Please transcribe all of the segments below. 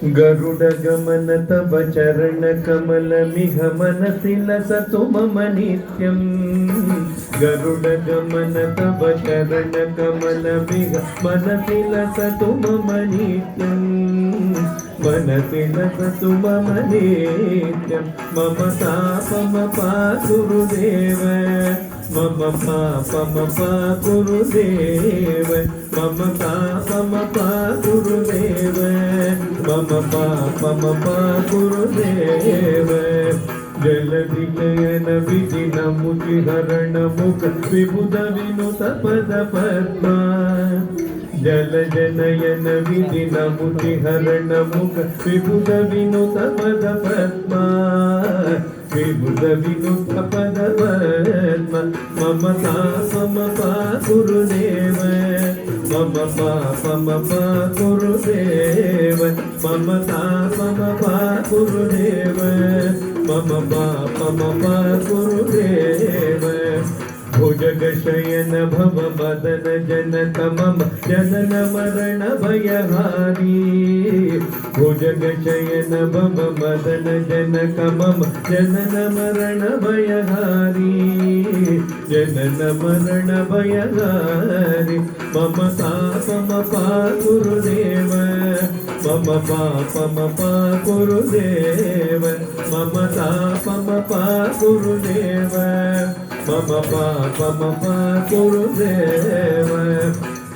गरुडगमन तव चरणकमलमिह मनसि लसतु मम नित्यम्। गरुडगमन तव चरणकमलमिह मनसि लसतु मम नित्यम्। मनसि लसतु मम नित्यम्। मम तापम पा गुरुदेव, मम पापम पा गुरुदेव, मम तापम पा गुरुदेव, मम पापम पा गुरुदेव। जलधिनयन विधिन मुचिहरण मुख विबुध विनुत पद पद्मा। जलजनयन विधिन मुचिहरण मुख विबुध विनुत पद पद्मा। विबुध विनुत पद पद्मा। मम तापम पा गुरुदेव, मम पापम पा गुरुदेव, मम तापम पा गुरुदेव, मम पापम पा गुरुदेव। भुजगशयन भव मदन जनक मम जनन मरण भयहारी। भुजगशयन भव मदन जनक मम जनन मरण भयहारी। जनन मरण भयहारी। मम तापम पा गुरुदेव, मम पापम पा गुरुदेव, मम तापम पा गुरुदेव, मम पापम पा गुरुदेव।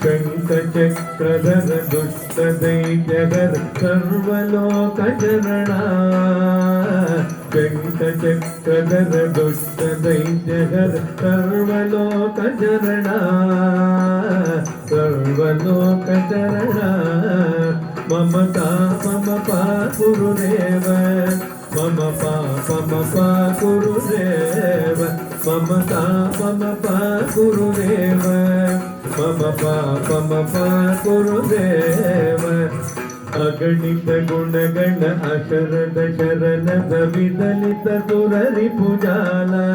शङ्खचक्रधर दुष्टदैत्यधर सर्वलोकशरणा। शङ्खचक्रधर दुष्टदैत्यधर सर्वलोकशरणा। सर्वलोकशरणा। मम तापम पा गुरुदेव, मम पापम पा गुरुदेव, मम तापम पा गुरुदेव, मम पापम पा गुरुदेव। अगणित गुणगण अशरद शरणद विदलित सुररिपुजाला।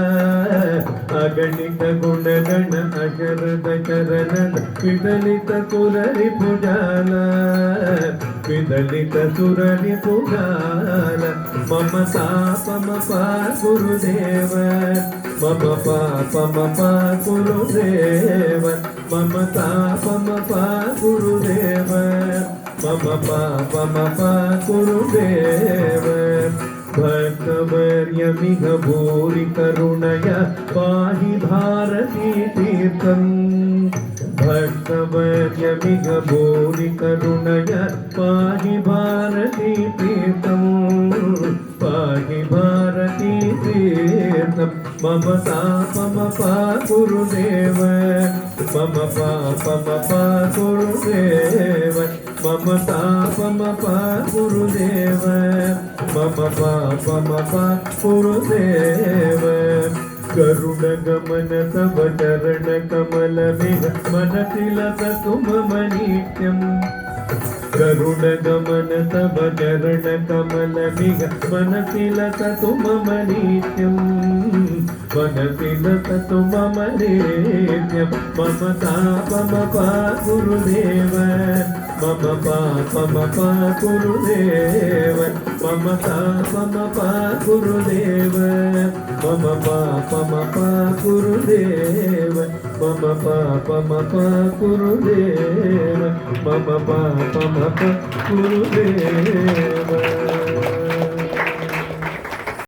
अगणित गुणगण अशरद शरणद विदलित सुररिपुजाला। विदलित सुररिपुजाला। मम तापम पा गुरुदेव, मम पापम पा गुरुदेव, मम तापम पा गुरुदेव, मम पापम पा गुरुदेव। भक्तवर्यमिह भूरि करुणया पाहि भारती तीर्थम्। भक्तवर्यमिह भूरि करुणया पाहि भारती तीर्थम्। पाहि भारती तीर्थम्। मम तापम पा गुरुदेव, मम पापम पा गुरुदेव, मम तापम पा गुरुदेव, मम पापम पा गुरुदेव। गरुडगमन तव चरणकमलमिह मनसि लसतु मम नित्यम्। गरुडगमन तव चरणकमलमिह मनसि लसतु मम नित्यम्। मनसि लसतु मम नित्यम्। मम तापम पा गुरुदेव, मम पापम पा गुरुदेव, मम तापम पा गुरुदेव, मम पापम पा गुरुदेव, मम पापम पा गुरुदेव, मम पापम पा गुरुदेव।